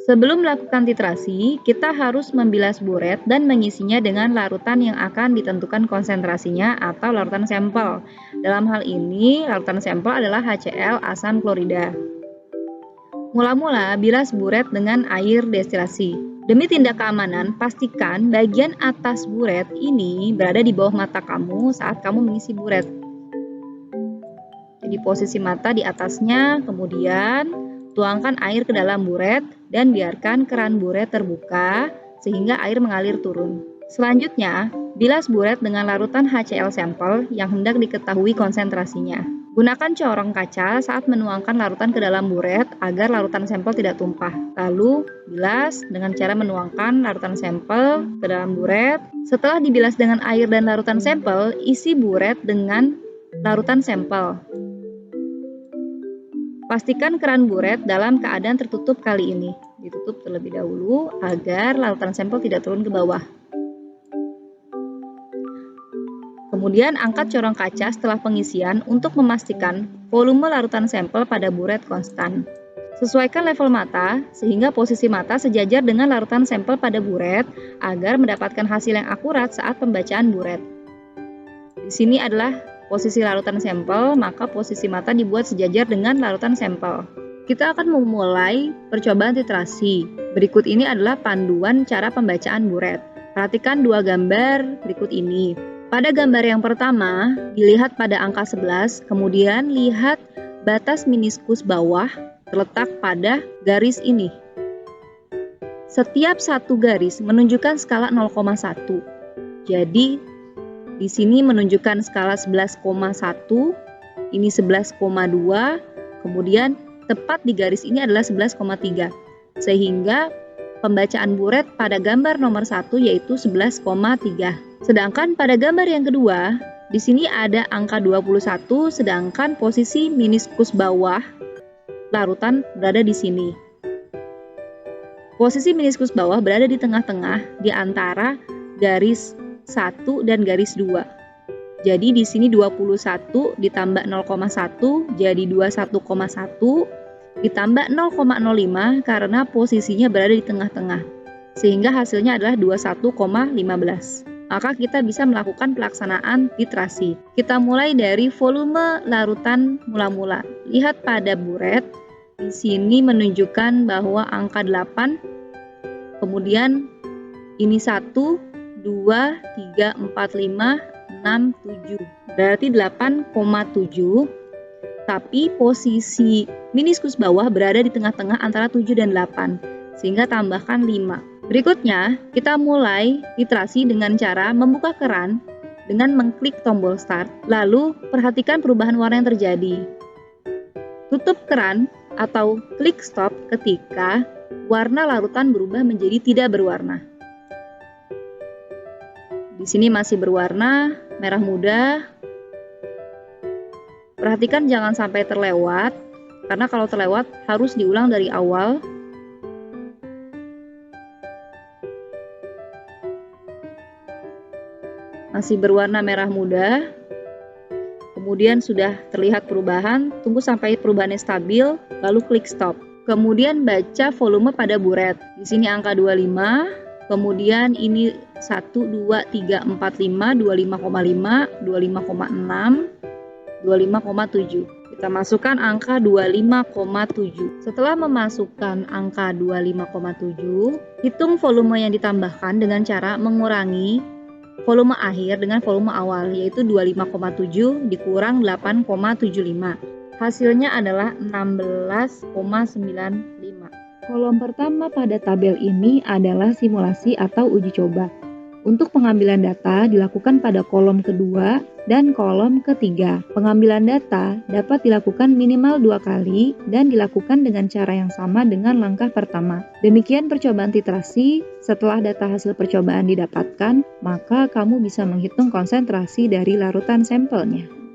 Sebelum melakukan titrasi, kita harus membilas buret dan mengisinya dengan larutan yang akan ditentukan konsentrasinya atau larutan sampel. Dalam hal ini, larutan sampel adalah HCl asam klorida. Mula-mula, bilas buret dengan air destilasi. Demi tindak keamanan, pastikan bagian atas buret ini berada di bawah mata kamu saat kamu mengisi buret. Jadi posisi mata di atasnya, kemudian tuangkan air ke dalam buret dan biarkan keran buret terbuka sehingga air mengalir turun. Selanjutnya, bilas buret dengan larutan HCl sampel yang hendak diketahui konsentrasinya. Gunakan corong kaca saat menuangkan larutan ke dalam buret agar larutan sampel tidak tumpah. Lalu, bilas dengan cara menuangkan larutan sampel ke dalam buret. Setelah dibilas dengan air dan larutan sampel, isi buret dengan larutan sampel. Pastikan keran buret dalam keadaan tertutup kali ini. Ditutup terlebih dahulu agar larutan sampel tidak turun ke bawah. Kemudian angkat corong kaca setelah pengisian untuk memastikan volume larutan sampel pada buret konstan. Sesuaikan level mata sehingga posisi mata sejajar dengan larutan sampel pada buret agar mendapatkan hasil yang akurat saat pembacaan buret. Di sini adalah posisi larutan sampel, maka posisi mata dibuat sejajar dengan larutan sampel. Kita akan memulai percobaan titrasi. Berikut ini adalah panduan cara pembacaan buret. Perhatikan dua gambar berikut ini. Pada gambar yang pertama, dilihat pada angka 11, kemudian lihat batas meniskus bawah terletak pada garis ini. Setiap satu garis menunjukkan skala 0,1. Jadi, di sini menunjukkan skala 11,1, ini 11,2, kemudian tepat di garis ini adalah 11,3. Sehingga pembacaan buret pada gambar nomor 1 yaitu 11,3. Sedangkan pada gambar yang kedua, di sini ada angka 21, sedangkan posisi meniskus bawah larutan berada di sini. Posisi meniskus bawah berada di tengah-tengah di antara garis 1 dan garis 2. Jadi di sini 21 ditambah 0,1 jadi 21,1 ditambah 0,05 karena posisinya berada di tengah-tengah. Sehingga hasilnya adalah 21,15. Maka kita bisa melakukan pelaksanaan titrasi. Kita mulai dari volume larutan mula-mula. Lihat pada buret, di sini menunjukkan bahwa angka 8, kemudian ini 1, 2, 3, 4, 5, 6, 7. Berarti 8,7. Tapi posisi meniskus bawah berada di tengah-tengah antara 7 dan 8. Sehingga tambahkan 5. Berikutnya, kita mulai titrasi dengan cara membuka keran dengan mengklik tombol start. Lalu, perhatikan perubahan warna yang terjadi. Tutup keran atau klik stop ketika warna larutan berubah menjadi tidak berwarna. Di sini masih berwarna merah muda. Perhatikan jangan sampai terlewat, karena kalau terlewat harus diulang dari awal. Masih berwarna merah muda. Kemudian sudah terlihat perubahan, tunggu sampai perubahannya stabil, lalu klik stop. Kemudian baca volume pada buret. Di sini angka 25, kemudian ini 1, 2, 3, 4, 5, 25,5, 25,6, 25,7. Kita masukkan angka 25,7. Setelah memasukkan angka 25,7, hitung volume yang ditambahkan dengan cara mengurangi volume akhir dengan volume awal, yaitu 25,7 dikurang 8,75. Hasilnya adalah 16,95. Kolom pertama pada tabel ini adalah simulasi atau uji coba. Untuk pengambilan data dilakukan pada kolom kedua dan kolom ketiga. Pengambilan data dapat dilakukan minimal 2 kali dan dilakukan dengan cara yang sama dengan langkah pertama. Demikian percobaan titrasi. Setelah data hasil percobaan didapatkan, maka kamu bisa menghitung konsentrasi dari larutan sampelnya.